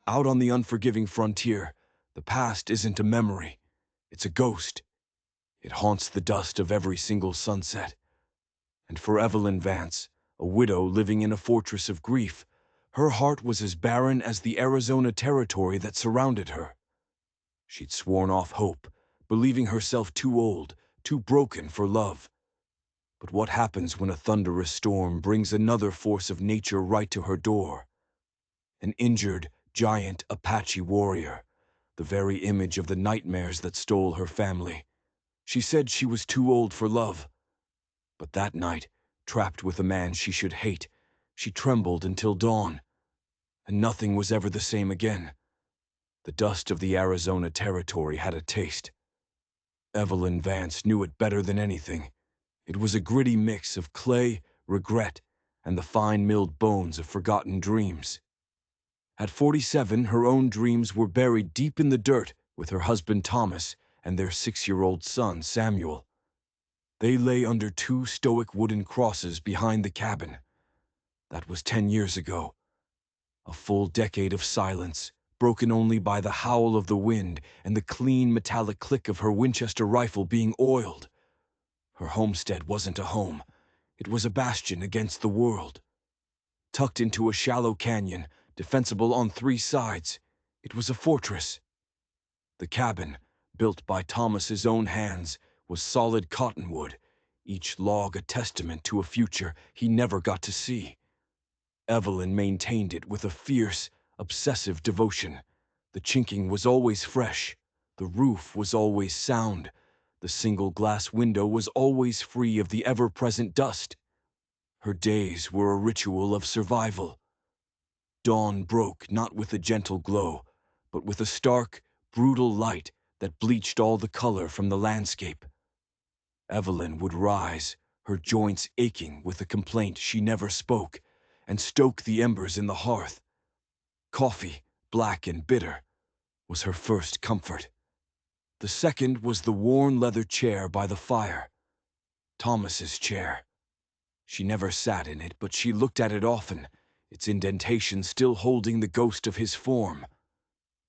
Out on the unforgiving frontier, the past isn't a memory, it's a ghost. It haunts the dust of every single sunset. And for Evelyn Vance, a widow living in a fortress of grief, her heart was as barren as the Arizona territory that surrounded her. She'd sworn off hope, believing herself too old, too broken for love. But what happens when a thunderous storm brings another force of nature right to her door? An injured, giant Apache warrior, the very image of the nightmares that stole her family. She said she was too old for love. But that night, trapped with a man she should hate, she trembled until dawn. And nothing was ever the same again. The dust of the Arizona territory had a taste. Evelyn Vance knew it better than anything. It was a gritty mix of clay, regret, and the fine-milled bones of forgotten dreams. At 47, her own dreams were buried deep in the dirt with her husband Thomas and their 6-year-old son Samuel. They lay under 2 stoic wooden crosses behind the cabin. That was 10 years ago. A full decade of silence, broken only by the howl of the wind and the clean metallic click of her Winchester rifle being oiled. Her homestead wasn't a home. It was a bastion against the world. Tucked into a shallow canyon, defensible on 3 sides, it was a fortress. The cabin, built by Thomas's own hands, was solid cottonwood, each log a testament to a future he never got to see. Evelyn maintained it with a fierce, obsessive devotion. The chinking was always fresh, the roof was always sound, the single glass window was always free of the ever-present dust. Her days were a ritual of survival. Dawn broke not with a gentle glow, but with a stark, brutal light that bleached all the color from the landscape. Evelyn would rise, her joints aching with a complaint she never spoke, and stoke the embers in the hearth. Coffee, black and bitter, was her first comfort. The second was the worn leather chair by the fire. Thomas's chair. She never sat in it, but she looked at it often, its indentation still holding the ghost of his form.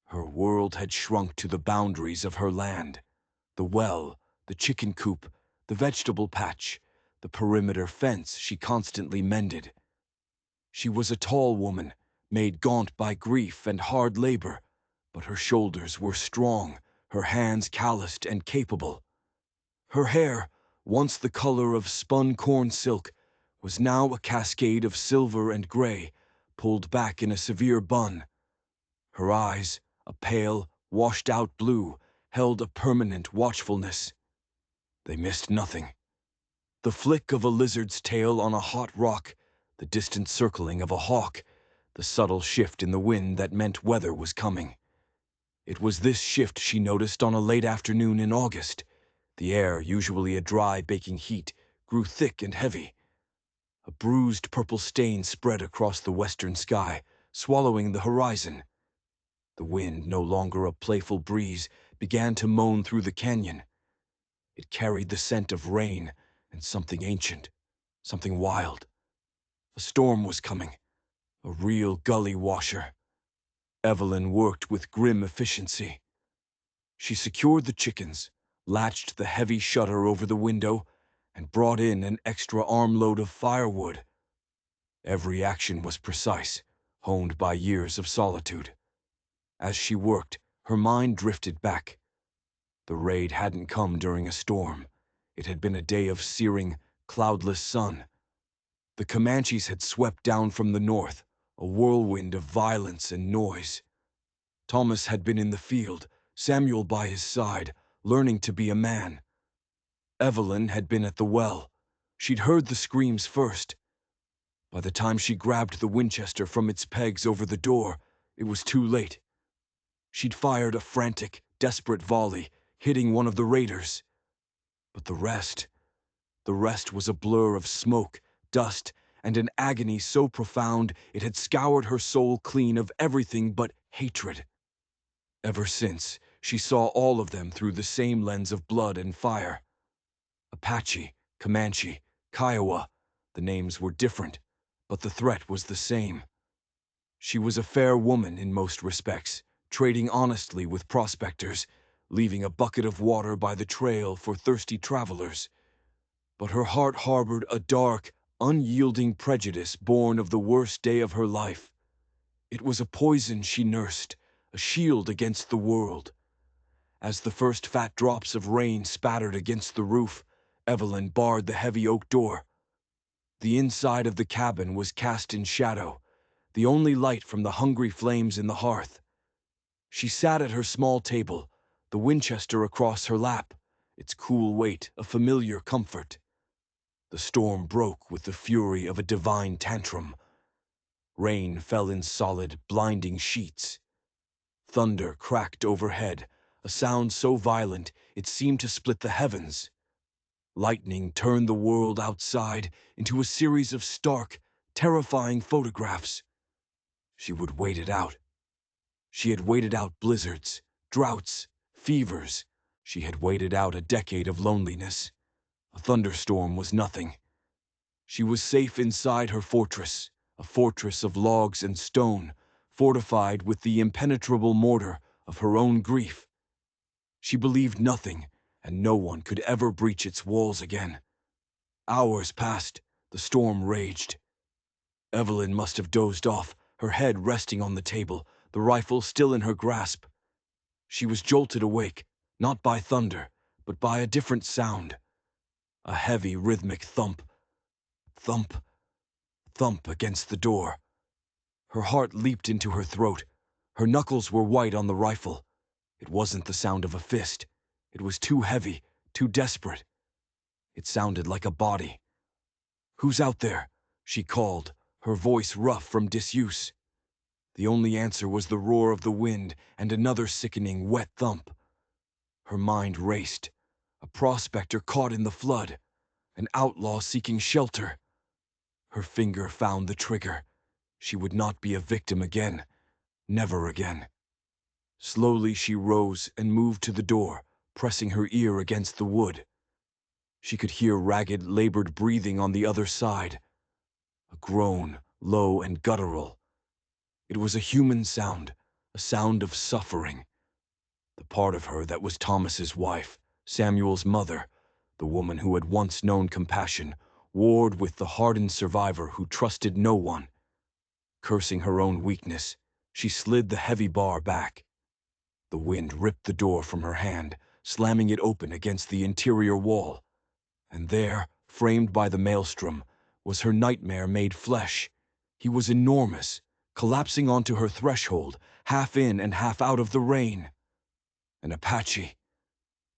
Her world had shrunk to the boundaries of her land. The well, the chicken coop, the vegetable patch, the perimeter fence she constantly mended. She was a tall woman, made gaunt by grief and hard labor, but her shoulders were strong, her hands calloused and capable. Her hair, once the color of spun corn silk, was now a cascade of silver and gray, pulled back in a severe bun. Her eyes, a pale, washed-out blue, held a permanent watchfulness. They missed nothing. The flick of a lizard's tail on a hot rock, the distant circling of a hawk, the subtle shift in the wind that meant weather was coming. It was this shift she noticed on a late afternoon in August. The air, usually a dry, baking heat, grew thick and heavy. A bruised purple stain spread across the western sky, swallowing the horizon. The wind, no longer a playful breeze, began to moan through the canyon. It carried the scent of rain and something ancient, something wild. A storm was coming, a real gully washer. Evelyn worked with grim efficiency. She secured the chickens, latched the heavy shutter over the window, and brought in an extra armload of firewood. Every action was precise, honed by years of solitude. As she worked, her mind drifted back. The raid hadn't come during a storm. It had been a day of searing, cloudless sun. The Comanches had swept down from the north, a whirlwind of violence and noise. Thomas had been in the field, Samuel by his side, learning to be a man. Evelyn had been at the well. She'd heard the screams first. By the time she grabbed the Winchester from its pegs over the door, it was too late. She'd fired a frantic, desperate volley, hitting one of the raiders. But the rest was a blur of smoke, dust, and an agony so profound it had scoured her soul clean of everything but hatred. Ever since, she saw all of them through the same lens of blood and fire. Apache, Comanche, Kiowa, the names were different, but the threat was the same. She was a fair woman in most respects, trading honestly with prospectors, leaving a bucket of water by the trail for thirsty travelers. But her heart harbored a dark, unyielding prejudice born of the worst day of her life. It was a poison she nursed, a shield against the world. As the first fat drops of rain spattered against the roof, Evelyn barred the heavy oak door. The inside of the cabin was cast in shadow, the only light from the hungry flames in the hearth. She sat at her small table, the Winchester across her lap, its cool weight a familiar comfort. The storm broke with the fury of a divine tantrum. Rain fell in solid, blinding sheets. Thunder cracked overhead, a sound so violent it seemed to split the heavens. Lightning turned the world outside into a series of stark, terrifying photographs. She would wait it out. She had waited out blizzards, droughts, fevers. She had waited out a decade of loneliness. A thunderstorm was nothing. She was safe inside her fortress, a fortress of logs and stone, fortified with the impenetrable mortar of her own grief. She believed nothing, and no one could ever breach its walls again. Hours passed, the storm raged. Evelyn must have dozed off, her head resting on the table, the rifle still in her grasp. She was jolted awake, not by thunder, but by a different sound. A heavy, rhythmic thump. Thump, thump against the door. Her heart leaped into her throat. Her knuckles were white on the rifle. It wasn't the sound of a fist. It was too heavy, too desperate. It sounded like a body. "Who's out there?" she called, her voice rough from disuse. The only answer was the roar of the wind and another sickening, wet thump. Her mind raced. A prospector caught in the flood. An outlaw seeking shelter. Her finger found the trigger. She would not be a victim again. Never again. Slowly she rose and moved to the door, pressing her ear against the wood. She could hear ragged, labored breathing on the other side. A groan, low and guttural. It was a human sound, a sound of suffering. The part of her that was Thomas's wife, Samuel's mother, the woman who had once known compassion, warred with the hardened survivor who trusted no one. Cursing her own weakness, she slid the heavy bar back. The wind ripped the door from her hand, slamming it open against the interior wall. And there, framed by the maelstrom, was her nightmare made flesh. He was enormous, collapsing onto her threshold, half in and half out of the rain. An Apache.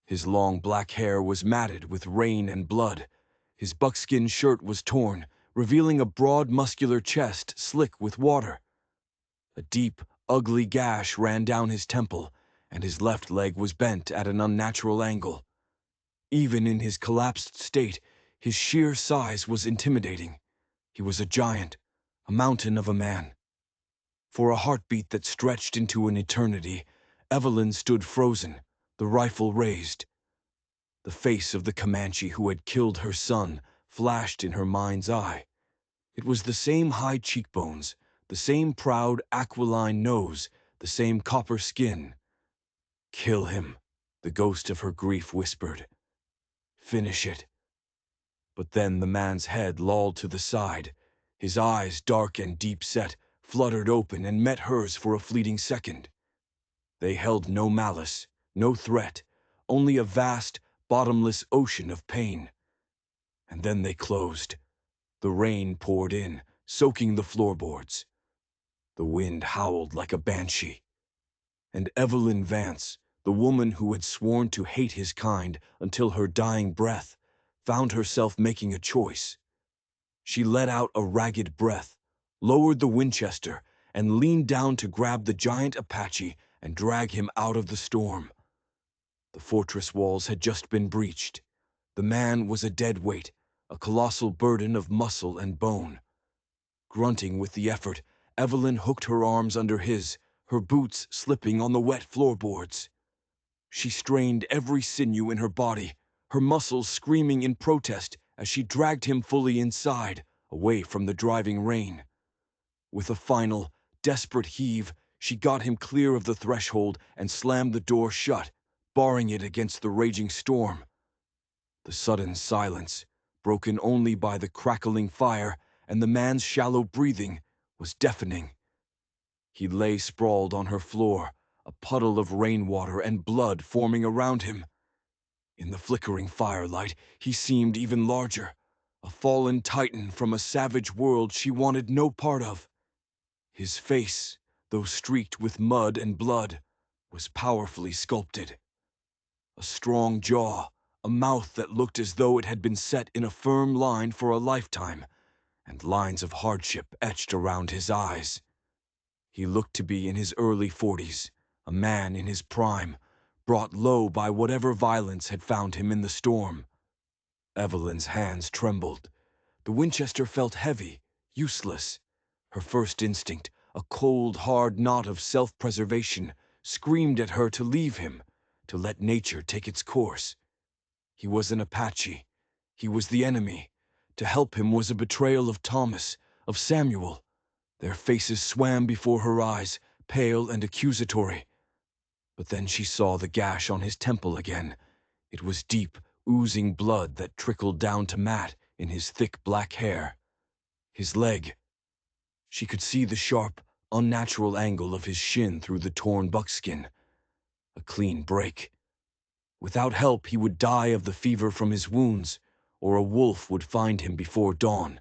His long black hair was matted with rain and blood. His buckskin shirt was torn, revealing a broad muscular chest slick with water. A deep, ugly gash ran down his temple, and his left leg was bent at an unnatural angle. Even in his collapsed state, his sheer size was intimidating. He was a giant, a mountain of a man. For a heartbeat that stretched into an eternity, Evelyn stood frozen, the rifle raised. The face of the Comanche who had killed her son flashed in her mind's eye. It was the same high cheekbones, the same proud aquiline nose, the same copper skin. "Kill him," the ghost of her grief whispered. "Finish it." But then the man's head lolled to the side. His eyes, dark and deep-set, fluttered open and met hers for a fleeting second. They held no malice, no threat, only a vast, bottomless ocean of pain. And then they closed. The rain poured in, soaking the floorboards. The wind howled like a banshee. And Evelyn Vance, the woman who had sworn to hate his kind until her dying breath, found herself making a choice. She let out a ragged breath, lowered the Winchester, and leaned down to grab the giant Apache and drag him out of the storm. The fortress walls had just been breached. The man was a dead weight, a colossal burden of muscle and bone. Grunting with the effort, Evelyn hooked her arms under his, her boots slipping on the wet floorboards. She strained every sinew in her body, her muscles screaming in protest as she dragged him fully inside, away from the driving rain. With a final, desperate heave, she got him clear of the threshold and slammed the door shut, barring it against the raging storm. The sudden silence, broken only by the crackling fire and the man's shallow breathing, was deafening. He lay sprawled on her floor, a puddle of rainwater and blood forming around him. In the flickering firelight, he seemed even larger, a fallen titan from a savage world she wanted no part of. His face, though streaked with mud and blood, was powerfully sculpted. A strong jaw, a mouth that looked as though it had been set in a firm line for a lifetime, and lines of hardship etched around his eyes. He looked to be in his early 40s, a man in his prime, brought low by whatever violence had found him in the storm. Evelyn's hands trembled. The Winchester felt heavy, useless. Her first instinct, a cold, hard knot of self-preservation, screamed at her to leave him, to let nature take its course. He was an Apache. He was the enemy. To help him was a betrayal of Thomas, of Samuel. Their faces swam before her eyes, pale and accusatory. But then she saw the gash on his temple again. It was deep, oozing blood that trickled down to Matt in his thick black hair. His leg. She could see the sharp, unnatural angle of his shin through the torn buckskin. A clean break. Without help, he would die of the fever from his wounds, or a wolf would find him before dawn.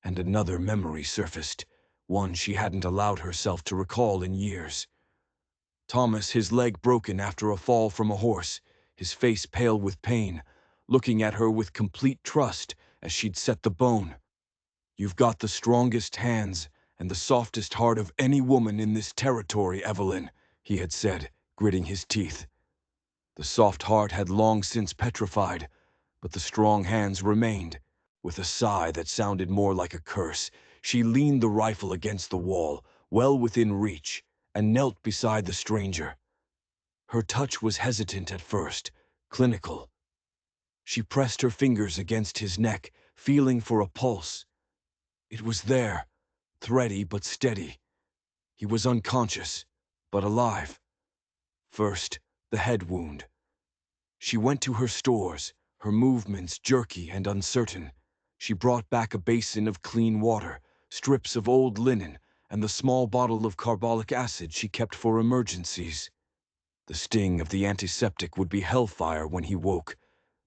And another memory surfaced, one she hadn't allowed herself to recall in years. Thomas, his leg broken after a fall from a horse, his face pale with pain, looking at her with complete trust as she'd set the bone. "You've got the strongest hands and the softest heart of any woman in this territory, Evelyn," he had said, gritting his teeth. The soft heart had long since petrified, but the strong hands remained. With a sigh that sounded more like a curse, she leaned the rifle against the wall, well within reach, and knelt beside the stranger. Her touch was hesitant at first, clinical. She pressed her fingers against his neck, feeling for a pulse. It was there, thready but steady. He was unconscious, but alive. First, the head wound. She went to her stores, her movements jerky and uncertain. She brought back a basin of clean water, strips of old linen, and the small bottle of carbolic acid she kept for emergencies. The sting of the antiseptic would be hellfire when he woke,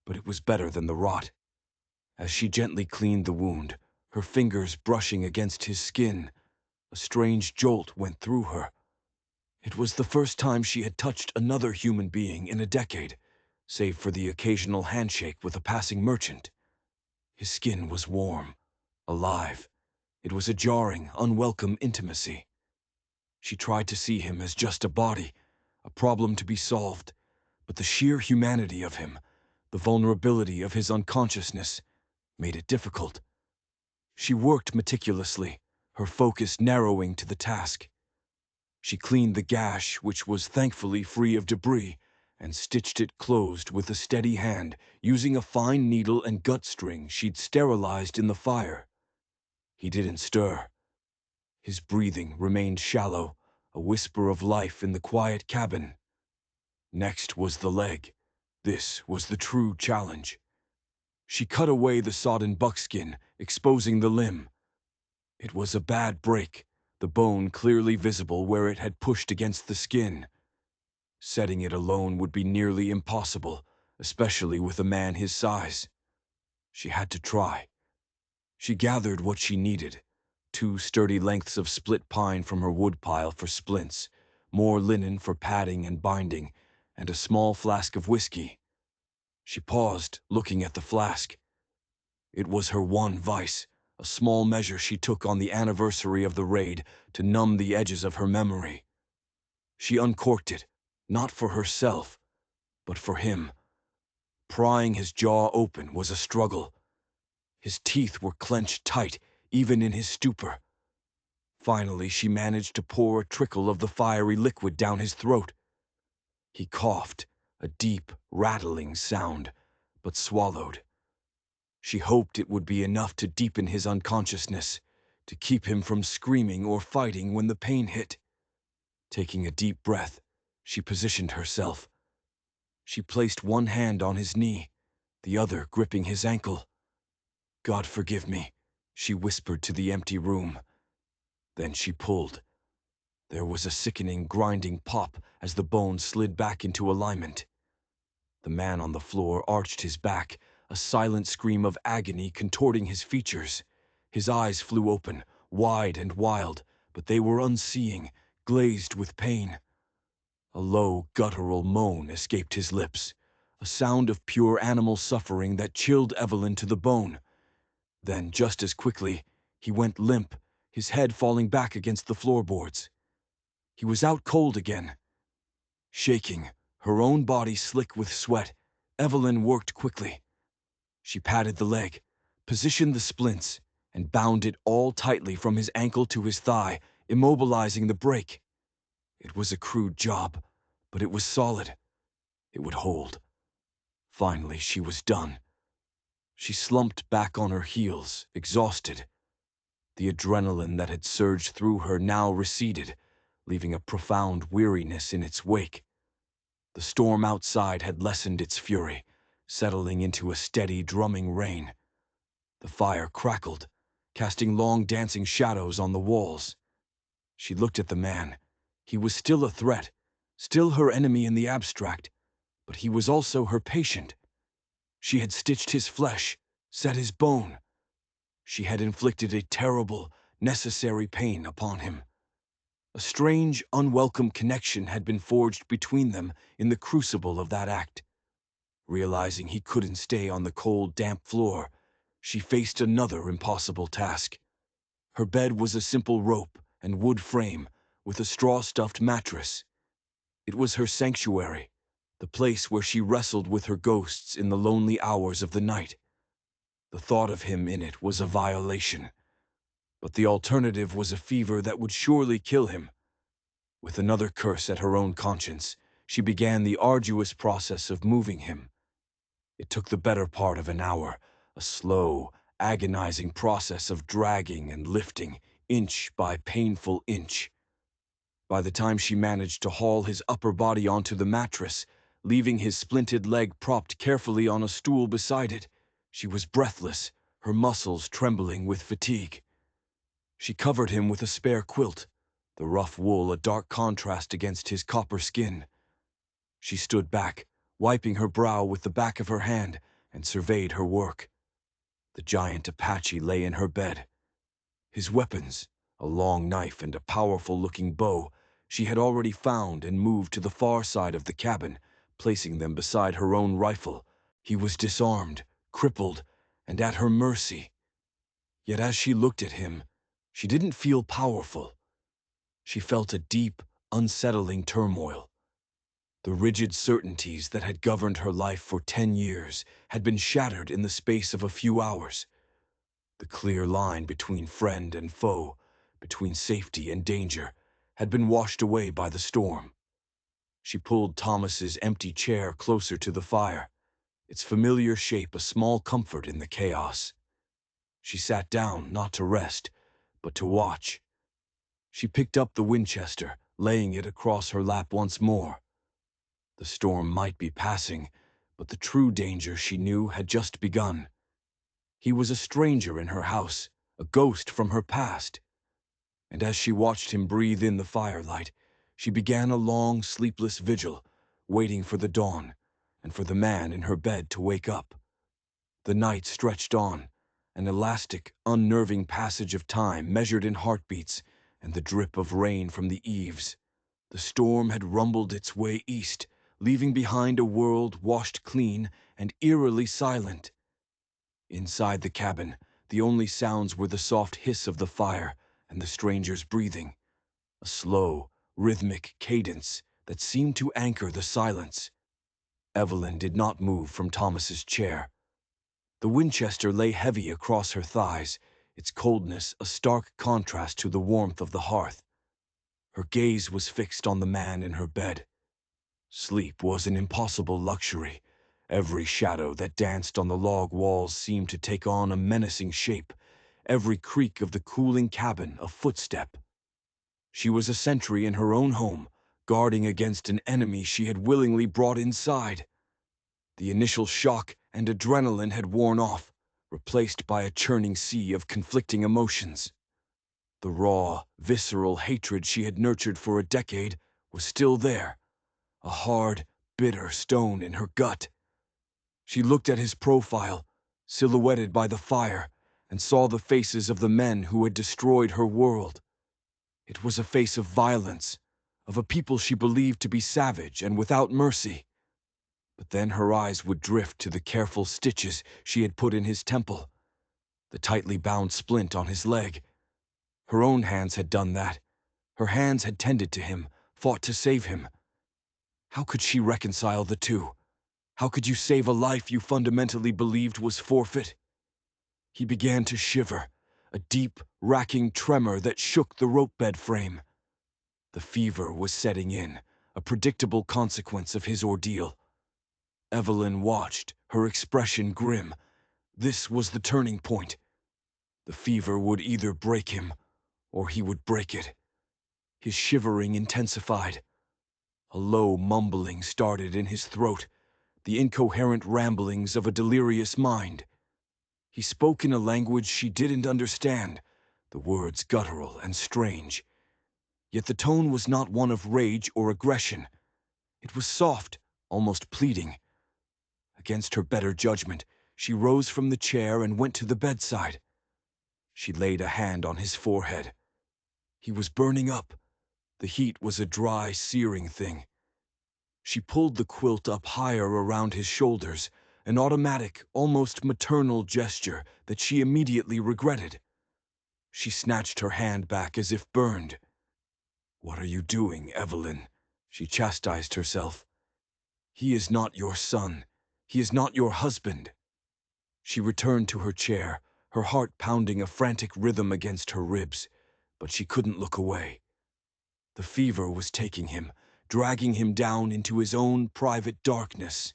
but it was better than the rot. As she gently cleaned the wound, her fingers brushing against his skin, a strange jolt went through her. It was the first time she had touched another human being in a decade, save for the occasional handshake with a passing merchant. His skin was warm, alive. It was a jarring, unwelcome intimacy. She tried to see him as just a body, a problem to be solved, but the sheer humanity of him, the vulnerability of his unconsciousness, made it difficult. She worked meticulously, her focus narrowing to the task. She cleaned the gash, which was thankfully free of debris, and stitched it closed with a steady hand, using a fine needle and gut string she'd sterilized in the fire. He didn't stir. His breathing remained shallow, a whisper of life in the quiet cabin. Next was the leg. This was the true challenge. She cut away the sodden buckskin, exposing the limb. It was a bad break, the bone clearly visible where it had pushed against the skin. Setting it alone would be nearly impossible, especially with a man his size. She had to try. She gathered what she needed: 2 sturdy lengths of split pine from her woodpile for splints, more linen for padding and binding, and a small flask of whiskey. She paused, looking at the flask. It was her one vice, a small measure she took on the anniversary of the raid to numb the edges of her memory. She uncorked it, not for herself, but for him. Prying his jaw open was a struggle. His teeth were clenched tight, even in his stupor. Finally, she managed to pour a trickle of the fiery liquid down his throat. He coughed, a deep, rattling sound, but swallowed. She hoped it would be enough to deepen his unconsciousness, to keep him from screaming or fighting when the pain hit. Taking a deep breath, she positioned herself. She placed one hand on his knee, the other gripping his ankle. "God forgive me," she whispered to the empty room. Then she pulled. There was a sickening, grinding pop as the bone slid back into alignment. The man on the floor arched his back, a silent scream of agony contorting his features. His eyes flew open, wide and wild, but they were unseeing, glazed with pain. A low, guttural moan escaped his lips, a sound of pure animal suffering that chilled Evelyn to the bone. Then, just as quickly, he went limp, his head falling back against the floorboards. He was out cold again. Shaking, her own body slick with sweat, Evelyn worked quickly. She patted the leg, positioned the splints, and bound it all tightly from his ankle to his thigh, immobilizing the break. It was a crude job, but it was solid. It would hold. Finally, she was done. She slumped back on her heels, exhausted. The adrenaline that had surged through her now receded, leaving a profound weariness in its wake. The storm outside had lessened its fury, settling into a steady, drumming rain. The fire crackled, casting long dancing shadows on the walls. She looked at the man. He was still a threat, still her enemy in the abstract, but he was also her patient. She had stitched his flesh, set his bone. She had inflicted a terrible, necessary pain upon him. A strange, unwelcome connection had been forged between them in the crucible of that act. Realizing he couldn't stay on the cold, damp floor, she faced another impossible task. Her bed was a simple rope and wood frame with a straw-stuffed mattress. It was her sanctuary, the place where she wrestled with her ghosts in the lonely hours of the night. The thought of him in it was a violation, but the alternative was a fever that would surely kill him. With another curse at her own conscience, she began the arduous process of moving him. It took the better part of an hour, a slow, agonizing process of dragging and lifting, inch by painful inch. By the time she managed to haul his upper body onto the mattress, leaving his splinted leg propped carefully on a stool beside it, she was breathless, her muscles trembling with fatigue. She covered him with a spare quilt, the rough wool a dark contrast against his copper skin. She stood back, wiping her brow with the back of her hand, and surveyed her work. The giant Apache lay in her bed. His weapons, a long knife and a powerful-looking bow, she had already found and moved to the far side of the cabin, placing them beside her own rifle. He was disarmed, crippled, and at her mercy. Yet as she looked at him, she didn't feel powerful. She felt a deep, unsettling turmoil. The rigid certainties that had governed her life for 10 years had been shattered in the space of a few hours. The clear line between friend and foe, between safety and danger, had been washed away by the storm. She pulled Thomas's empty chair closer to the fire, its familiar shape a small comfort in the chaos. She sat down not to rest, but to watch. She picked up the Winchester, laying it across her lap once more. The storm might be passing, but the true danger, she knew, had just begun. He was a stranger in her house, a ghost from her past. And as she watched him breathe in the firelight, she began a long, sleepless vigil, waiting for the dawn, and for the man in her bed to wake up. The night stretched on, an elastic, unnerving passage of time measured in heartbeats and the drip of rain from the eaves. The storm had rumbled its way east, leaving behind a world washed clean and eerily silent. Inside the cabin, the only sounds were the soft hiss of the fire and the stranger's breathing, a slow, rhythmic cadence that seemed to anchor the silence. Evelyn did not move from Thomas's chair. The Winchester lay heavy across her thighs, its coldness a stark contrast to the warmth of the hearth. Her gaze was fixed on the man in her bed. Sleep was an impossible luxury. Every shadow that danced on the log walls seemed to take on a menacing shape. every creak of the cooling cabin a footstep. She was a sentry in her own home, guarding against an enemy she had willingly brought inside. The initial shock and adrenaline had worn off, replaced by a churning sea of conflicting emotions. The raw, visceral hatred she had nurtured for a decade was still there, a hard, bitter stone in her gut. She looked at his profile, silhouetted by the fire, and saw the faces of the men who had destroyed her world. It was a face of violence, of a people she believed to be savage and without mercy. But then her eyes would drift to the careful stitches she had put in his temple, the tightly bound splint on his leg. Her own hands had done that. Her hands had tended to him, fought to save him. How could she reconcile the two? How could you save a life you fundamentally believed was forfeit? He began to shiver, a deep, racking tremor that shook the rope bed frame. The fever was setting in, a predictable consequence of his ordeal. Evelyn watched, her expression grim. This was the turning point. The fever would either break him, or he would break it. His shivering intensified. A low mumbling started in his throat, the incoherent ramblings of a delirious mind. He spoke in a language she didn't understand, the words guttural and strange. Yet the tone was not one of rage or aggression. It was soft, almost pleading. Against her better judgment, she rose from the chair and went to the bedside. She laid a hand on his forehead. He was burning up. The heat was a dry, searing thing. She pulled the quilt up higher around his shoulders, an automatic, almost maternal gesture that she immediately regretted. She snatched her hand back as if burned. "What are you doing, Evelyn?" she chastised herself. "He is not your son. He is not your husband." She returned to her chair, her heart pounding a frantic rhythm against her ribs, but she couldn't look away. The fever was taking him, dragging him down into his own private darkness.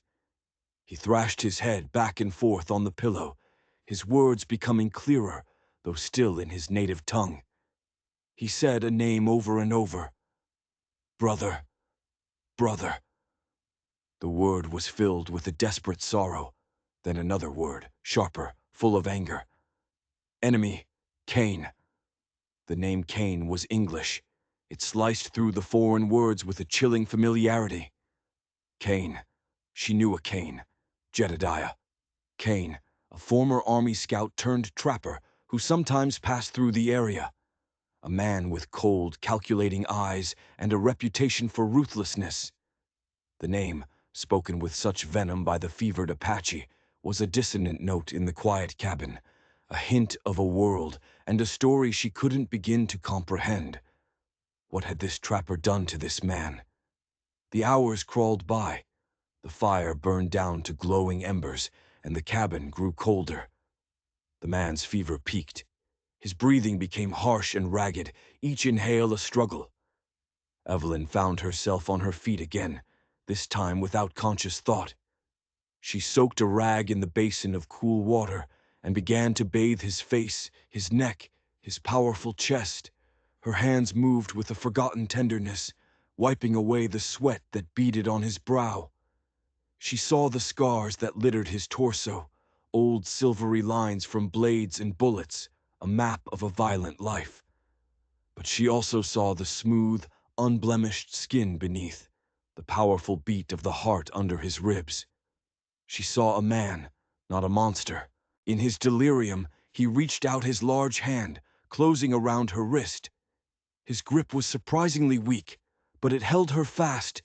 He thrashed his head back and forth on the pillow, his words becoming clearer, though still in his native tongue. He said a name over and over. "Brother, brother." The word was filled with a desperate sorrow, then another word, sharper, full of anger. "Enemy, Cain." The name Cain was English. It sliced through the foreign words with a chilling familiarity. Cain. She knew a Cain. Jedediah. Cain, a former army scout turned trapper who sometimes passed through the area. A man with cold, calculating eyes and a reputation for ruthlessness. The name, spoken with such venom by the fevered Apache, was a dissonant note in the quiet cabin, a hint of a world and a story she couldn't begin to comprehend. What had this trapper done to this man? The hours crawled by. The fire burned down to glowing embers, and the cabin grew colder. The man's fever peaked. His breathing became harsh and ragged, each inhale a struggle. Evelyn found herself on her feet again, this time without conscious thought. She soaked a rag in the basin of cool water and began to bathe his face, his neck, his powerful chest. Her hands moved with a forgotten tenderness, wiping away the sweat that beaded on his brow. She saw the scars that littered his torso, old silvery lines from blades and bullets, a map of a violent life. But she also saw the smooth, unblemished skin beneath, the powerful beat of the heart under his ribs. She saw a man, not a monster. In his delirium, he reached out his large hand, closing around her wrist. His grip was surprisingly weak, but it held her fast.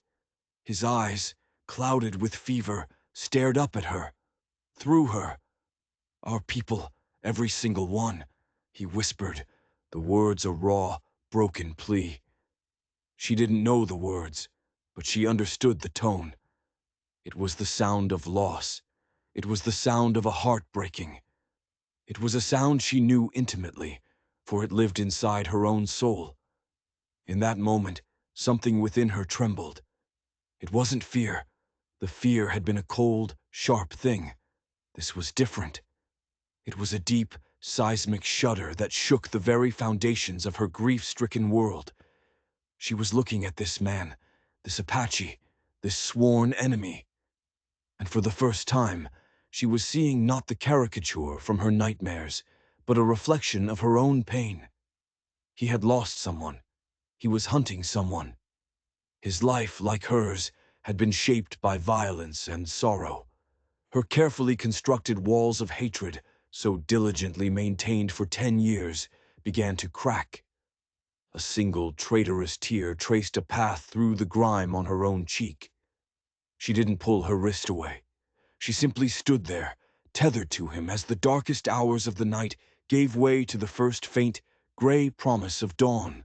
His eyes, clouded with fever, stared up at her, through her. "Our people, every single one," he whispered, the words a raw, broken plea. She didn't know the words, but she understood the tone. It was the sound of loss. It was the sound of a heart breaking. It was a sound she knew intimately, for it lived inside her own soul. In that moment, something within her trembled. It wasn't fear. The fear had been a cold, sharp thing. This was different. It was a deep, seismic shudder that shook the very foundations of her grief-stricken world. She was looking at this man, this Apache, this sworn enemy. And for the first time, she was seeing not the caricature from her nightmares, but a reflection of her own pain. He had lost someone. He was hunting someone. His life, like hers, had been shaped by violence and sorrow. Her carefully constructed walls of hatred, so diligently maintained for 10 years, began to crack. A single traitorous tear traced a path through the grime on her own cheek. She didn't pull her wrist away. She simply stood there, tethered to him as the darkest hours of the night gave way to the first faint, gray promise of dawn.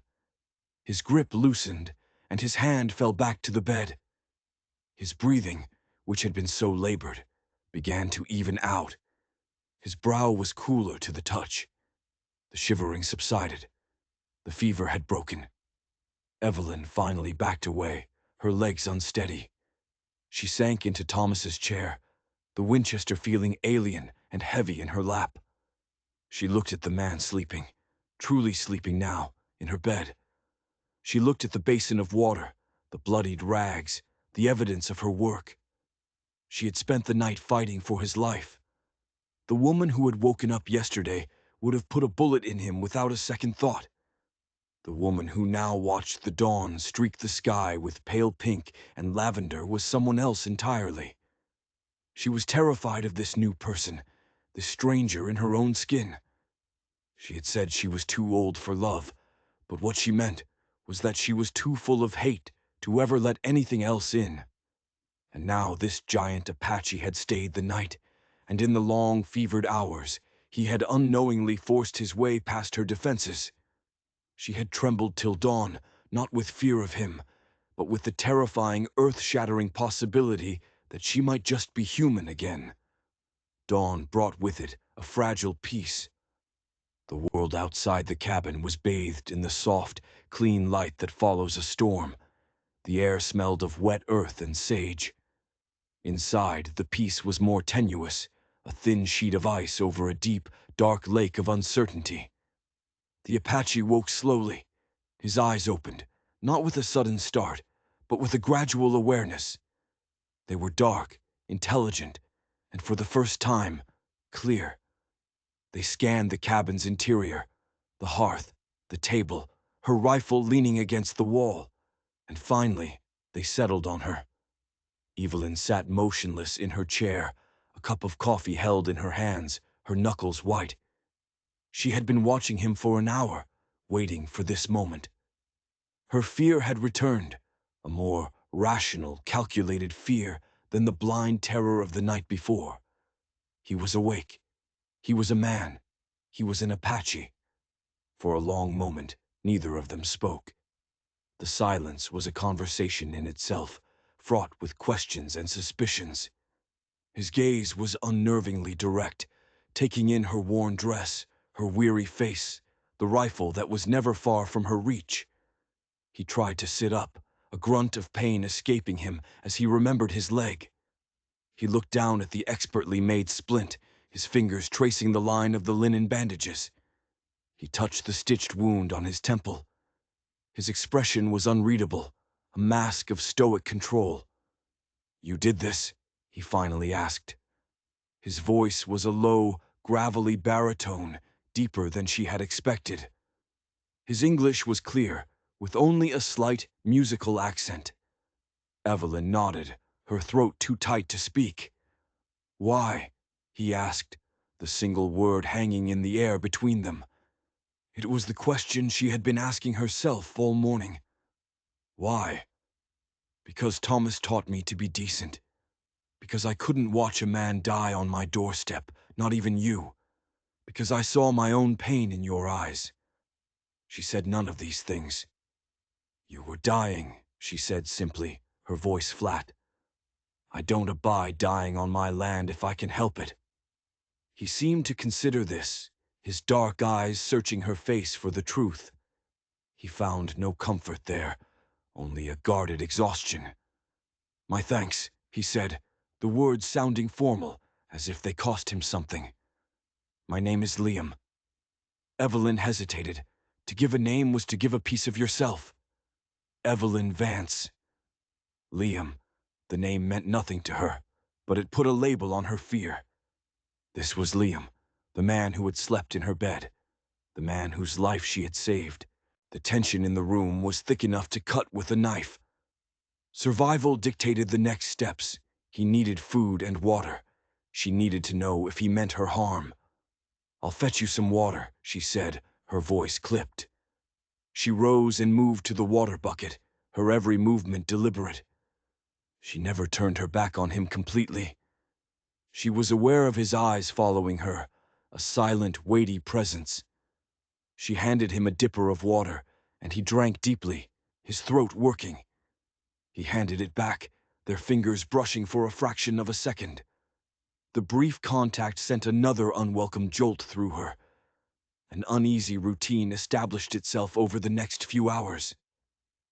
His grip loosened, and his hand fell back to the bed. His breathing, which had been so labored, began to even out. His brow was cooler to the touch. The shivering subsided. The fever had broken. Evelyn finally backed away, her legs unsteady. She sank into Thomas's chair, the Winchester feeling alien and heavy in her lap. She looked at the man sleeping, truly sleeping now, in her bed. She looked at the basin of water, the bloodied rags, the evidence of her work. She had spent the night fighting for his life. The woman who had woken up yesterday would have put a bullet in him without a second thought. The woman who now watched the dawn streak the sky with pale pink and lavender was someone else entirely. She was terrified of this new person, this stranger in her own skin. She had said she was too old for love, but what she meant was that she was too full of hate to ever let anything else in. And now this giant Apache had stayed the night, and in the long, fevered hours, he had unknowingly forced his way past her defenses. She had trembled till dawn, not with fear of him, but with the terrifying, earth-shattering possibility that she might just be human again. Dawn brought with it a fragile peace. The world outside the cabin was bathed in the soft, clean light that follows a storm. The air smelled of wet earth and sage. Inside, the peace was more tenuous, a thin sheet of ice over a deep, dark lake of uncertainty. The Apache woke slowly. His eyes opened, not with a sudden start, but with a gradual awareness. They were dark, intelligent, and for the first time, clear. They scanned the cabin's interior, the hearth, the table, her rifle leaning against the wall, and finally, they settled on her. Evelyn sat motionless in her chair, a cup of coffee held in her hands, her knuckles white. She had been watching him for an hour, waiting for this moment. Her fear had returned, a more rational, calculated fear than the blind terror of the night before. He was awake. He was a man. He was an Apache. For a long moment, neither of them spoke. The silence was a conversation in itself, fraught with questions and suspicions. His gaze was unnervingly direct, taking in her worn dress, her weary face, the rifle that was never far from her reach. He tried to sit up, a grunt of pain escaping him as he remembered his leg. He looked down at the expertly made splint, his fingers tracing the line of the linen bandages. He touched the stitched wound on his temple. His expression was unreadable, a mask of stoic control. "You did this?" he finally asked. His voice was a low, gravelly baritone, deeper than she had expected. His English was clear, with only a slight, musical accent. Evelyn nodded, her throat too tight to speak. "Why?" he asked, the single word hanging in the air between them. It was the question she had been asking herself all morning. "Why?" "Because Thomas taught me to be decent. Because I couldn't watch a man die on my doorstep, not even you. Because I saw my own pain in your eyes." She said none of these things. "You were dying," she said simply, her voice flat. "I don't abide dying on my land if I can help it." He seemed to consider this, his dark eyes searching her face for the truth. He found no comfort there, only a guarded exhaustion. "My thanks," he said, the words sounding formal, as if they cost him something. "My name is Liam. Evelyn hesitated. To give a name was to give a piece of yourself. Evelyn Vance. Liam. The name meant nothing to her, but it put a label on her fear. This was Liam, the man who had slept in her bed, the man whose life she had saved. The tension in the room was thick enough to cut with a knife. Survival dictated the next steps. He needed food and water. She needed to know if he meant her harm. "I'll fetch you some water," she said, her voice clipped. She rose and moved to the water bucket, her every movement deliberate. She never turned her back on him completely. She was aware of his eyes following her, a silent, weighty presence. She handed him a dipper of water, and he drank deeply, his throat working. He handed it back, their fingers brushing for a fraction of a second. The brief contact sent another unwelcome jolt through her. An uneasy routine established itself over the next few hours.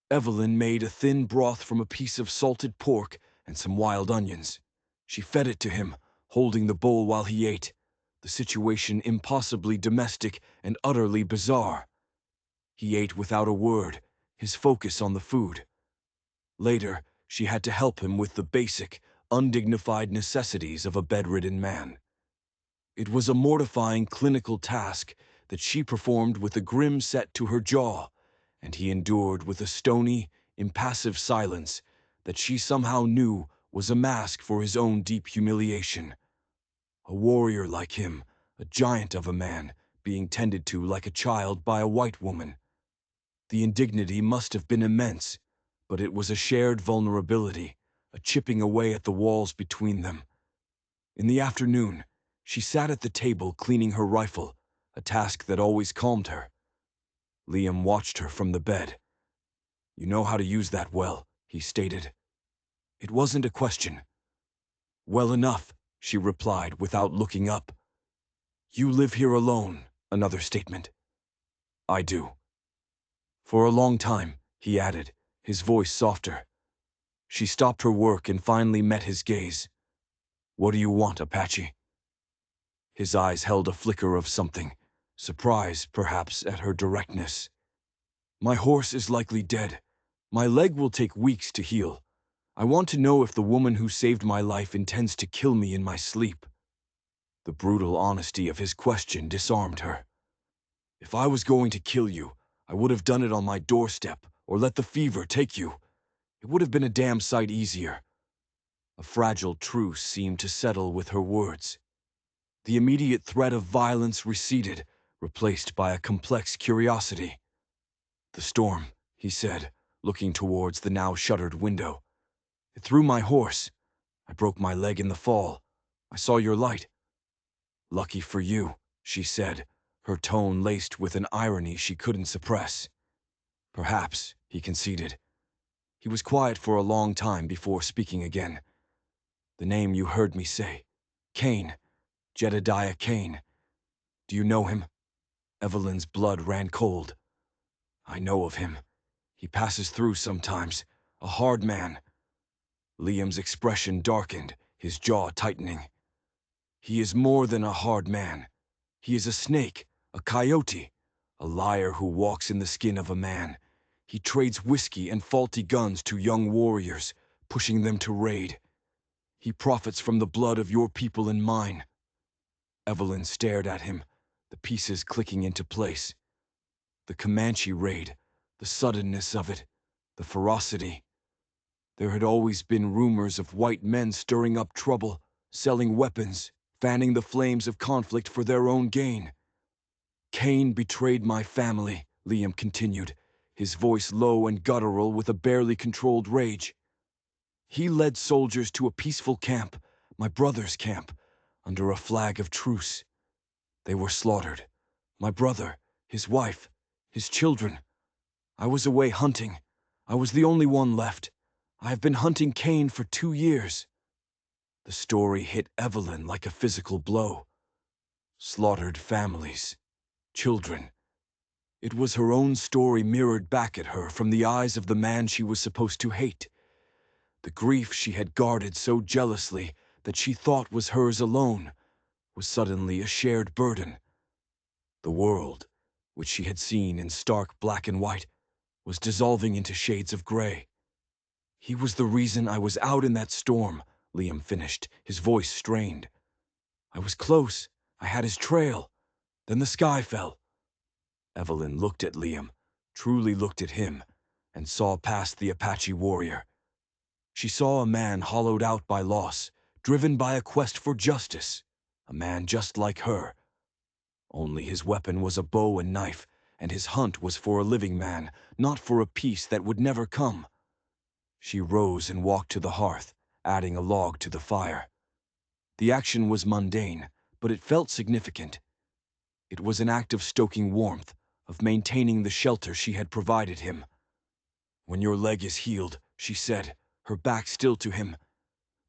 Evelyn made a thin broth from a piece of salted pork and some wild onions. She fed it to him, holding the bowl while he ate, the situation impossibly domestic and utterly bizarre. He ate without a word, his focus on the food. Later, she had to help him with the basic, undignified necessities of a bedridden man. It was a mortifying clinical task that she performed with a grim set to her jaw, and he endured with a stony, impassive silence that she somehow knew was a mask for his own deep humiliation. A warrior like him, a giant of a man, being tended to like a child by a white woman. The indignity must have been immense, but it was a shared vulnerability, a chipping away at the walls between them. In the afternoon, she sat at the table cleaning her rifle, a task that always calmed her. Liam watched her from the bed. "You know how to use that well," he stated. It wasn't a question. "Well enough," she replied without looking up. "You live here alone," another statement. "I do." "For a long time," he added, his voice softer. She stopped her work and finally met his gaze. "What do you want, Apache?" His eyes held a flicker of something, surprise, perhaps, at her directness. "My horse is likely dead. My leg will take weeks to heal. I want to know if the woman who saved my life intends to kill me in my sleep." The brutal honesty of his question disarmed her. "If I was going to kill you, I would have done it on my doorstep or let the fever take you. It would have been a damn sight easier." A fragile truce seemed to settle with her words. The immediate threat of violence receded, replaced by a complex curiosity. "The storm," he said, looking towards the now shuttered window. "It threw my horse. I broke my leg in the fall. I saw your light." "Lucky for you," she said, her tone laced with an irony she couldn't suppress. "Perhaps," he conceded. He was quiet for a long time before speaking again. "The name you heard me say. Kane. Jedediah Kane. Do you know him?" Evelyn's blood ran cold. "I know of him. He passes through sometimes. A hard man." Liam's expression darkened, his jaw tightening. "He is more than a hard man. He is a snake, a coyote, a liar who walks in the skin of a man. He trades whiskey and faulty guns to young warriors, pushing them to raid. He profits from the blood of your people and mine." Evelyn stared at him, the pieces clicking into place. The Comanche raid, the suddenness of it, the ferocity. There had always been rumors of white men stirring up trouble, selling weapons, fanning the flames of conflict for their own gain. "Kane betrayed my family," Liam continued, his voice low and guttural with a barely controlled rage. "He led soldiers to a peaceful camp, my brother's camp, under a flag of truce. They were slaughtered. My brother, his wife, his children. I was away hunting. I was the only one left. I have been hunting Kane for 2 years." The story hit Evelyn like a physical blow. Slaughtered families, children. It was her own story mirrored back at her from the eyes of the man she was supposed to hate. The grief she had guarded so jealously that she thought was hers alone was suddenly a shared burden. The world, which she had seen in stark black and white, was dissolving into shades of gray. "He was the reason I was out in that storm," Liam finished, his voice strained. "I was close. I had his trail. Then the sky fell." Evelyn looked at Liam, truly looked at him, and saw past the Apache warrior. She saw a man hollowed out by loss, driven by a quest for justice, a man just like her. Only his weapon was a bow and knife, and his hunt was for a living man, not for a peace that would never come. She rose and walked to the hearth, adding a log to the fire. The action was mundane, but it felt significant. It was an act of stoking warmth, of maintaining the shelter she had provided him. "When your leg is healed," she said, her back still to him,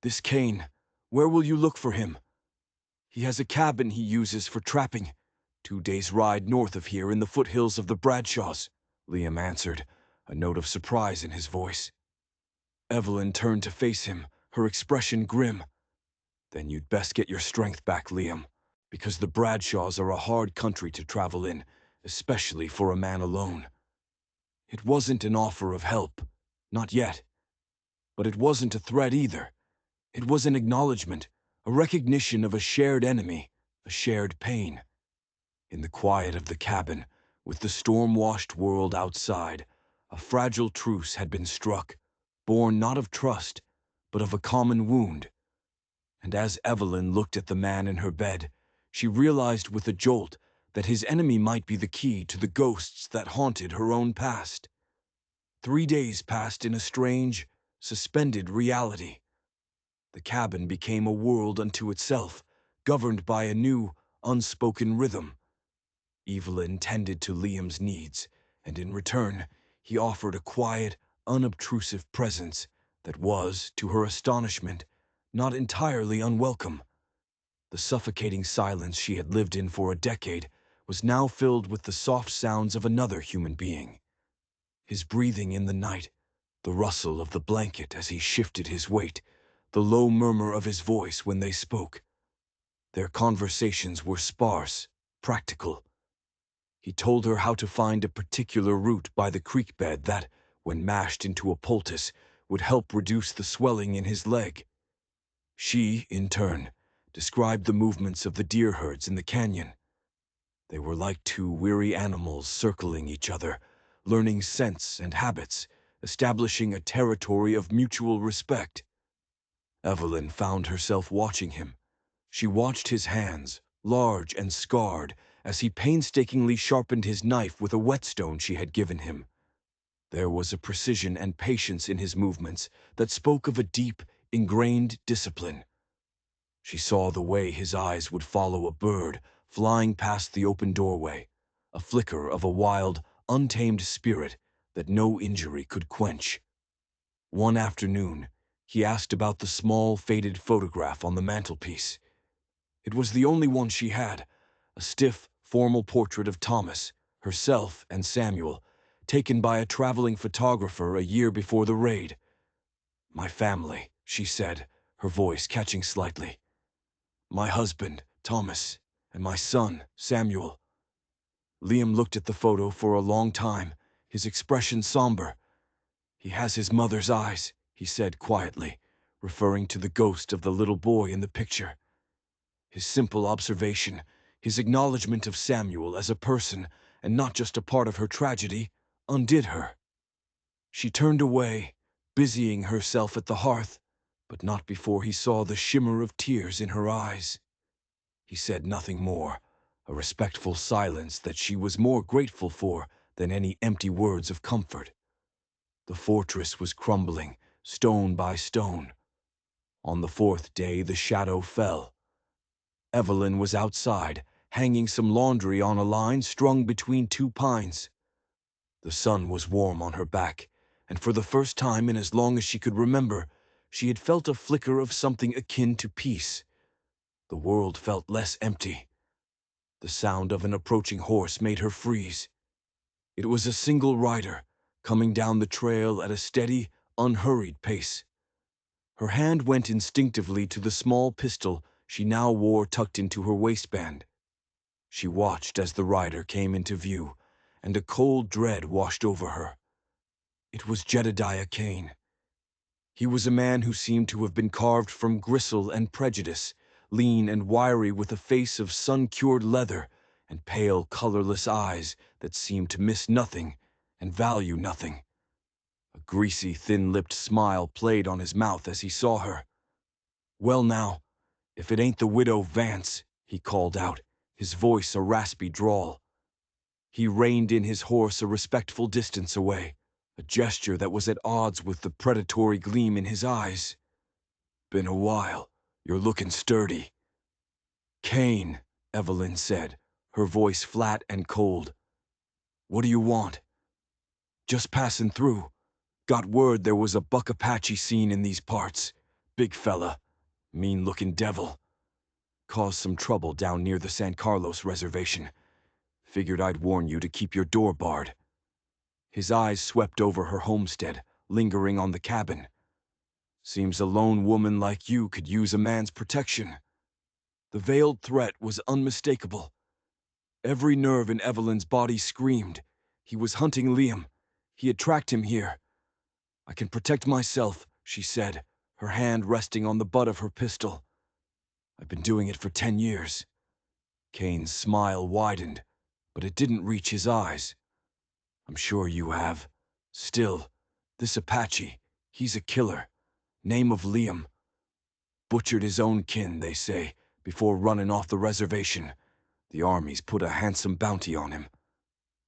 "this Kane, where will you look for him?" "He has a cabin he uses for trapping, 2 days' ride north of here in the foothills of the Bradshaws," Liam answered, a note of surprise in his voice. Evelyn turned to face him, her expression grim. "Then you'd best get your strength back, Liam, because the Bradshaws are a hard country to travel in, especially for a man alone." It wasn't an offer of help, not yet. But it wasn't a threat either. It was an acknowledgement, a recognition of a shared enemy, a shared pain. In the quiet of the cabin, with the storm-washed world outside, a fragile truce had been struck, born not of trust, but of a common wound. And as Evelyn looked at the man in her bed, she realized with a jolt that his enemy might be the key to the ghosts that haunted her own past. 3 days passed in a strange, suspended reality. The cabin became a world unto itself, governed by a new, unspoken rhythm. Evelyn tended to Liam's needs, and in return, he offered a quiet, unobtrusive presence that was, to her astonishment, not entirely unwelcome. The suffocating silence she had lived in for a decade was now filled with the soft sounds of another human being. His breathing in the night, the rustle of the blanket as he shifted his weight, the low murmur of his voice when they spoke. Their conversations were sparse, practical. He told her how to find a particular root by the creek bed that, when mashed into a poultice, would help reduce the swelling in his leg. She, in turn, described the movements of the deer herds in the canyon. They were like two weary animals circling each other, learning scents and habits, establishing a territory of mutual respect. Evelyn found herself watching him. She watched his hands, large and scarred, as he painstakingly sharpened his knife with a whetstone she had given him. There was a precision and patience in his movements that spoke of a deep, ingrained discipline. She saw the way his eyes would follow a bird flying past the open doorway, a flicker of a wild, untamed spirit that no injury could quench. One afternoon, he asked about the small, faded photograph on the mantelpiece. It was the only one she had, a stiff, formal portrait of Thomas, herself, and Samuel, taken by a traveling photographer a year before the raid. "My family," she said, her voice catching slightly. "My husband, Thomas, and my son, Samuel." Liam looked at the photo for a long time, his expression somber. "He has his mother's eyes," he said quietly, referring to the ghost of the little boy in the picture. His simple observation, his acknowledgement of Samuel as a person and not just a part of her tragedy, undid her. She turned away, busying herself at the hearth, but not before he saw the shimmer of tears in her eyes. He said nothing more, a respectful silence that she was more grateful for than any empty words of comfort. The fortress was crumbling, stone by stone. On the 4th day the shadow fell. Evelyn was outside, hanging some laundry on a line strung between 2 pines. The sun was warm on her back, and for the first time in as long as she could remember, she had felt a flicker of something akin to peace. The world felt less empty. The sound of an approaching horse made her freeze. It was a single rider, coming down the trail at a steady, unhurried pace. Her hand went instinctively to the small pistol she now wore tucked into her waistband. She watched as the rider came into view, and a cold dread washed over her. It was Jedediah Kane. He was a man who seemed to have been carved from gristle and prejudice, lean and wiry with a face of sun-cured leather and pale, colorless eyes that seemed to miss nothing and value nothing. A greasy, thin-lipped smile played on his mouth as he saw her. "Well now, if it ain't the widow Vance," he called out, his voice a raspy drawl. He reined in his horse a respectful distance away, a gesture that was at odds with the predatory gleam in his eyes. "Been a while. You're looking sturdy." "Kane," Evelyn said, her voice flat and cold. "What do you want?" "Just passing through. Got word there was a buck Apache seen in these parts. Big fella. Mean-looking devil. Caused some trouble down near the San Carlos reservation. Figured I'd warn you to keep your door barred." His eyes swept over her homestead, lingering on the cabin. "Seems a lone woman like you could use a man's protection." The veiled threat was unmistakable. Every nerve in Evelyn's body screamed. He was hunting Liam. He had tracked him here. "I can protect myself," she said, her hand resting on the butt of her pistol. "I've been doing it for 10 years. Kane's smile widened, but it didn't reach his eyes. "I'm sure you have. Still, this Apache, he's a killer. Name of Liam. Butchered his own kin, they say, before running off the reservation. The army's put a handsome bounty on him.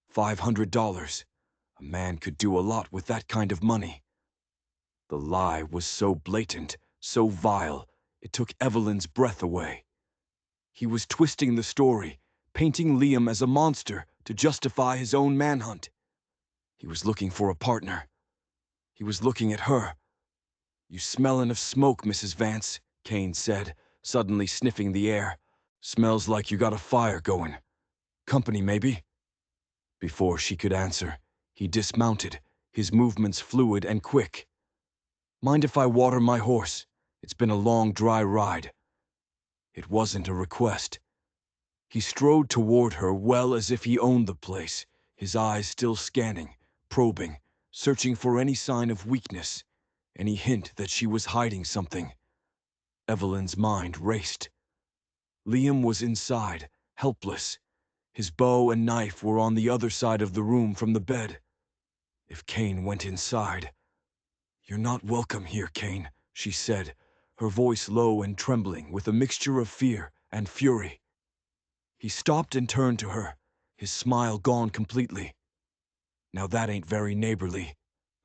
$500. A man could do a lot with that kind of money." The lie was so blatant, so vile, it took Evelyn's breath away. He was twisting the story, painting Liam as a monster to justify his own manhunt. He was looking for a partner. He was looking at her. "You smellin' of smoke, Mrs. Vance," Kane said, suddenly sniffing the air. "Smells like you got a fire going. Company, maybe?" Before she could answer, he dismounted, his movements fluid and quick. "Mind if I water my horse? It's been a long, dry ride." It wasn't a request. He strode toward her well as if he owned the place, his eyes still scanning, probing, searching for any sign of weakness, any hint that she was hiding something. Evelyn's mind raced. Liam was inside, helpless. His bow and knife were on the other side of the room from the bed. If Kane went inside... "You're not welcome here, Kane," she said, her voice low and trembling with a mixture of fear and fury. He stopped and turned to her, his smile gone completely. "Now that ain't very neighborly.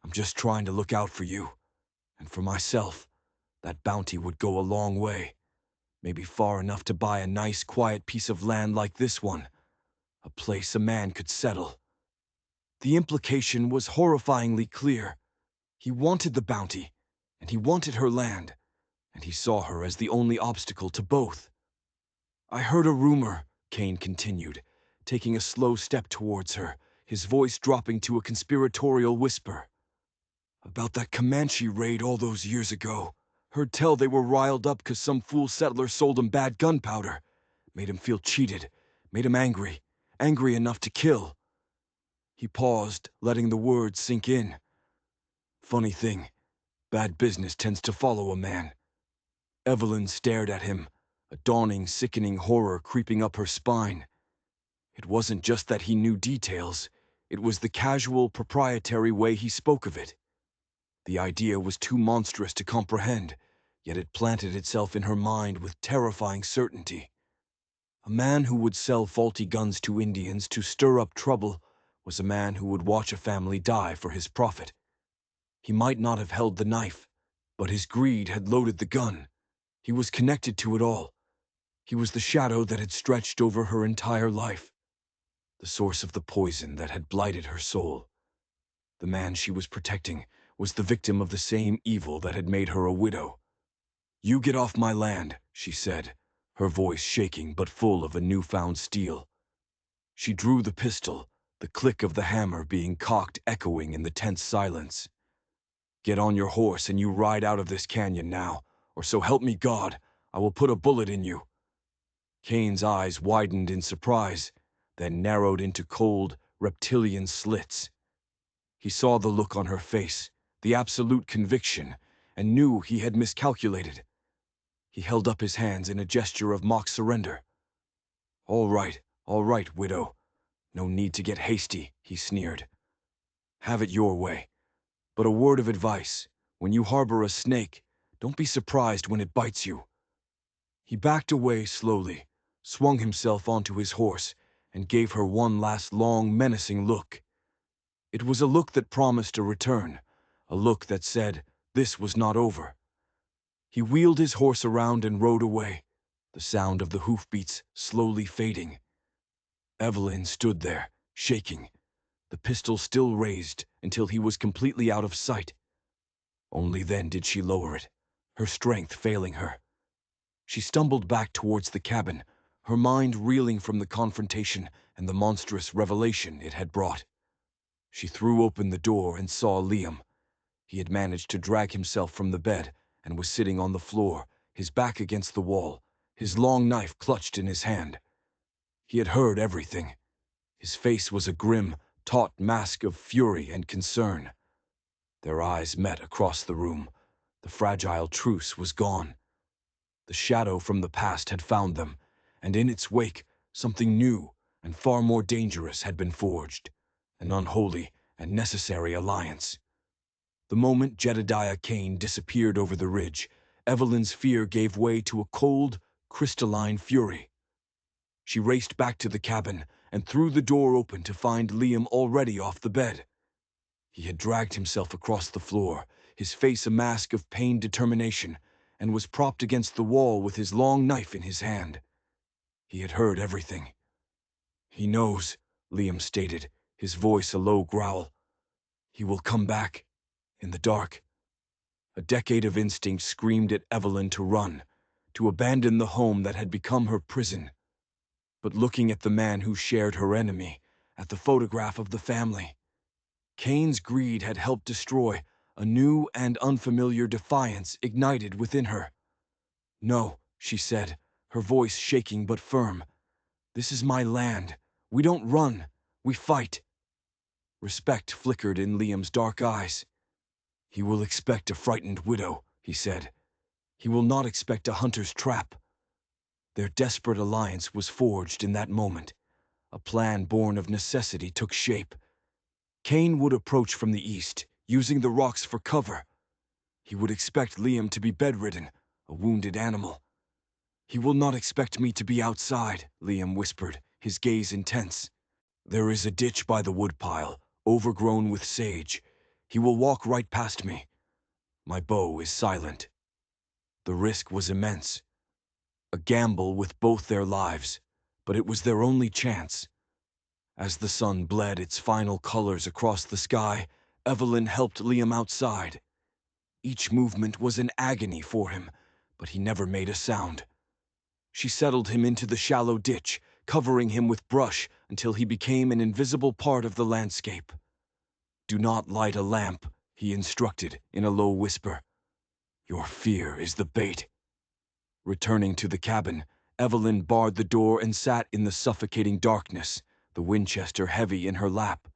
I'm just trying to look out for you. And for myself. That bounty would go a long way. Maybe far enough to buy a nice, quiet piece of land like this one. A place a man could settle." The implication was horrifyingly clear. He wanted the bounty, and he wanted her land, and he saw her as the only obstacle to both. "I heard a rumor," Kane continued, taking a slow step towards her, his voice dropping to a conspiratorial whisper. "About that Comanche raid all those years ago. Heard tell they were riled up 'cause some fool settler sold 'em bad gunpowder. Made 'em feel cheated, made 'em angry, angry enough to kill." He paused, letting the words sink in. "Funny thing, bad business tends to follow a man." Evelyn stared at him, a dawning, sickening horror creeping up her spine. It wasn't just that he knew details, it was the casual, proprietary way he spoke of it. The idea was too monstrous to comprehend, yet it planted itself in her mind with terrifying certainty. A man who would sell faulty guns to Indians to stir up trouble was a man who would watch a family die for his profit. He might not have held the knife, but his greed had loaded the gun. He was connected to it all. He was the shadow that had stretched over her entire life, the source of the poison that had blighted her soul. The man she was protecting was the victim of the same evil that had made her a widow. "You get off my land," she said, her voice shaking but full of a newfound steel. She drew the pistol, the click of the hammer being cocked echoing in the tense silence. "Get on your horse and you ride out of this canyon now, or so help me God, I will put a bullet in you." Kane's eyes widened in surprise, then narrowed into cold, reptilian slits. He saw the look on her face, the absolute conviction, and knew he had miscalculated. He held up his hands in a gesture of mock surrender. All right, widow. No need to get hasty," he sneered. "Have it your way. But a word of advice. When you harbor a snake, don't be surprised when it bites you." He backed away slowly, swung himself onto his horse, and gave her one last long, menacing look. It was a look that promised a return, a look that said this was not over. He wheeled his horse around and rode away, the sound of the hoofbeats slowly fading. Evelyn stood there, shaking, the pistol still raised until he was completely out of sight. Only then did she lower it, her strength failing her. She stumbled back towards the cabin, her mind reeling from the confrontation and the monstrous revelation it had brought. She threw open the door and saw Liam. He had managed to drag himself from the bed and was sitting on the floor, his back against the wall, his long knife clutched in his hand. He had heard everything. His face was a grim, taut mask of fury and concern. Their eyes met across the room. The fragile truce was gone. The shadow from the past had found them, and in its wake, something new and far more dangerous had been forged, an unholy and necessary alliance. The moment Jedediah Kane disappeared over the ridge, Evelyn's fear gave way to a cold, crystalline fury. She raced back to the cabin and threw the door open to find Liam already off the bed. He had dragged himself across the floor, his face a mask of pained determination, and was propped against the wall with his long knife in his hand. He had heard everything. "He knows," Liam stated, his voice a low growl. "He will come back, in the dark." A decade of instinct screamed at Evelyn to run, to abandon the home that had become her prison. But looking at the man who shared her enemy, at the photograph of the family, Kane's greed had helped destroy a new and unfamiliar defiance ignited within her. "No," she said, her voice shaking but firm. "This is my land. We don't run. We fight." Respect flickered in Liam's dark eyes. "He will expect a frightened widow," he said. "He will not expect a hunter's trap." Their desperate alliance was forged in that moment. A plan born of necessity took shape. Kane would approach from the east, using the rocks for cover. He would expect Liam to be bedridden, a wounded animal. "He will not expect me to be outside," Liam whispered, his gaze intense. "There is a ditch by the woodpile, overgrown with sage. He will walk right past me. My bow is silent." The risk was immense. A gamble with both their lives, but it was their only chance. As the sun bled its final colors across the sky, Evelyn helped Liam outside. Each movement was an agony for him, but he never made a sound. She settled him into the shallow ditch, covering him with brush until he became an invisible part of the landscape. "Do not light a lamp," he instructed in a low whisper. "Your fear is the bait." Returning to the cabin, Evelyn barred the door and sat in the suffocating darkness, the Winchester heavy in her lap.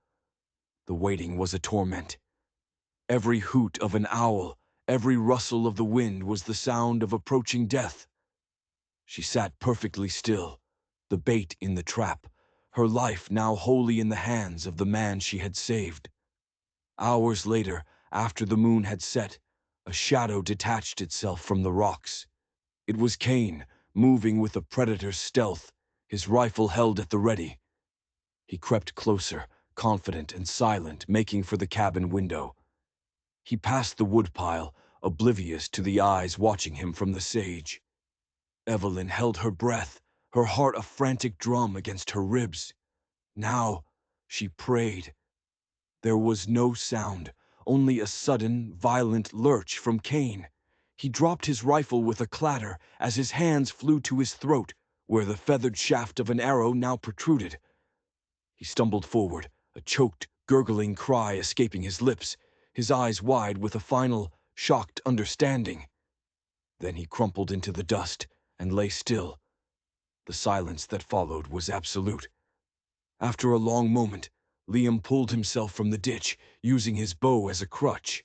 The waiting was a torment. Every hoot of an owl, every rustle of the wind was the sound of approaching death. She sat perfectly still, the bait in the trap, her life now wholly in the hands of the man she had saved. Hours later, after the moon had set, a shadow detached itself from the rocks. It was Kane, moving with a predator's stealth, his rifle held at the ready. He crept closer, confident and silent, making for the cabin window. He passed the woodpile, oblivious to the eyes watching him from the sage. Evelyn held her breath, her heart a frantic drum against her ribs. Now, she prayed. There was no sound, only a sudden, violent lurch from Kane. He dropped his rifle with a clatter as his hands flew to his throat, where the feathered shaft of an arrow now protruded. He stumbled forward, a choked, gurgling cry escaping his lips, his eyes wide with a final, shocked understanding. Then he crumpled into the dust and lay still. The silence that followed was absolute. After a long moment, Liam pulled himself from the ditch, using his bow as a crutch.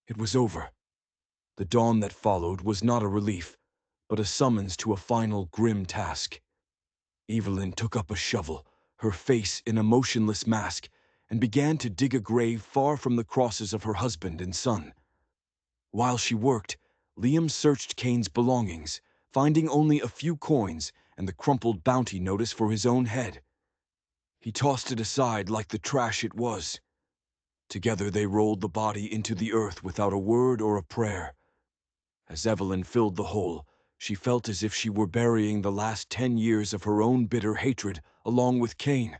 It was over. The dawn that followed was not a relief, but a summons to a final grim task. Evelyn took up a shovel, her face in a motionless mask, and began to dig a grave far from the crosses of her husband and son. While she worked, Liam searched Kane's belongings, finding only a few coins and the crumpled bounty notice for his own head. He tossed it aside like the trash it was. Together they rolled the body into the earth without a word or a prayer. As Evelyn filled the hole, she felt as if she were burying the last 10 years of her own bitter hatred along with Kane.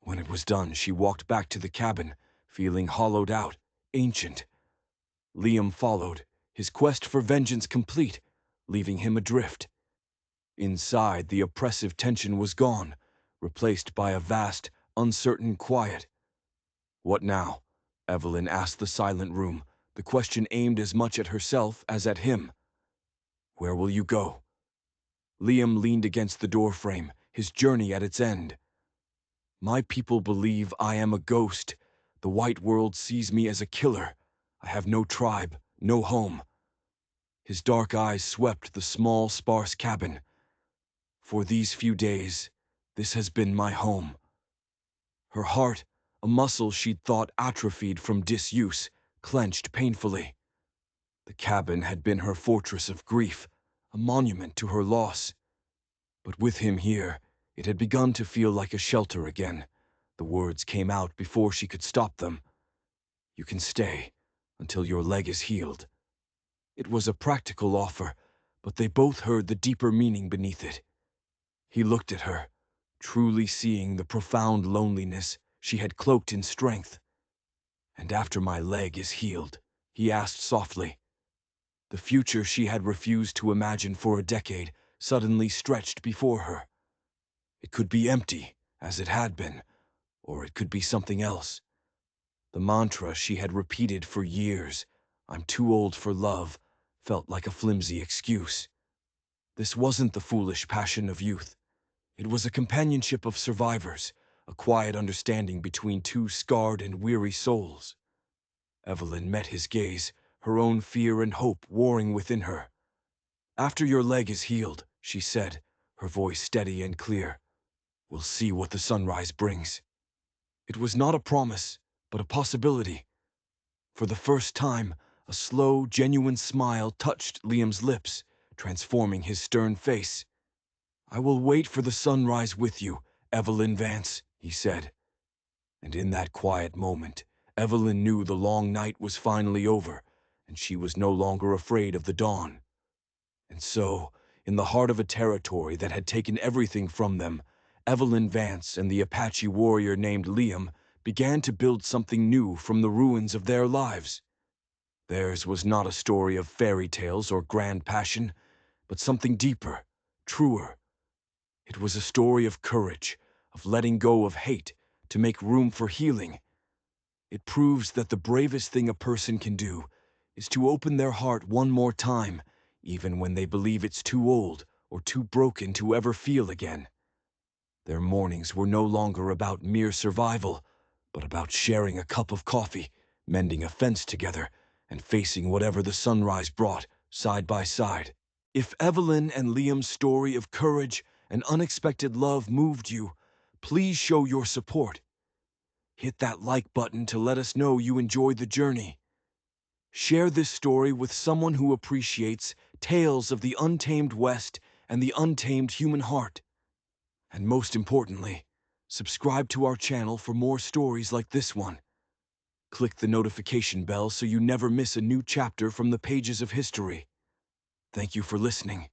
When it was done, she walked back to the cabin, feeling hollowed out, ancient. Liam followed, his quest for vengeance complete, leaving him adrift. Inside, the oppressive tension was gone, replaced by a vast, uncertain quiet. "What now?" Evelyn asked the silent room, the question aimed as much at herself as at him. "Where will you go?" Liam leaned against the doorframe, his journey at its end. "My people believe I am a ghost. The white world sees me as a killer. I have no tribe, no home." His dark eyes swept the small, sparse cabin. "For these few days, this has been my home." Her heart, a muscle she'd thought atrophied from disuse, clenched painfully. The cabin had been her fortress of grief, a monument to her loss. But with him here, it had begun to feel like a shelter again. The words came out before she could stop them. "You can stay until your leg is healed." It was a practical offer, but they both heard the deeper meaning beneath it. He looked at her, truly seeing the profound loneliness she had cloaked in strength. "And after my leg is healed," he asked softly. The future she had refused to imagine for a decade suddenly stretched before her. It could be empty, as it had been, or it could be something else. The mantra she had repeated for years, "I'm too old for love," felt like a flimsy excuse. This wasn't the foolish passion of youth. It was a companionship of survivors, a quiet understanding between two scarred and weary souls. Evelyn met his gaze, her own fear and hope warring within her. "After your leg is healed," she said, her voice steady and clear, "we'll see what the sunrise brings." It was not a promise, but a possibility. For the first time, a slow, genuine smile touched Liam's lips, transforming his stern face. "I will wait for the sunrise with you, Evelyn Vance," he said. And in that quiet moment, Evelyn knew the long night was finally over, and she was no longer afraid of the dawn. And so, in the heart of a territory that had taken everything from them, Evelyn Vance and the Apache warrior named Liam began to build something new from the ruins of their lives. Theirs was not a story of fairy tales or grand passion, but something deeper, truer. It was a story of courage, of letting go of hate to make room for healing. It proves that the bravest thing a person can do is to open their heart one more time, even when they believe it's too old or too broken to ever feel again. Their mornings were no longer about mere survival, but about sharing a cup of coffee, mending a fence together, and facing whatever the sunrise brought, side by side. If Evelyn and Liam's story of courage and unexpected love moved you, please show your support. Hit that like button to let us know you enjoyed the journey. Share this story with someone who appreciates tales of the untamed West and the untamed human heart. And most importantly, subscribe to our channel for more stories like this one. Click the notification bell so you never miss a new chapter from the pages of history. Thank you for listening.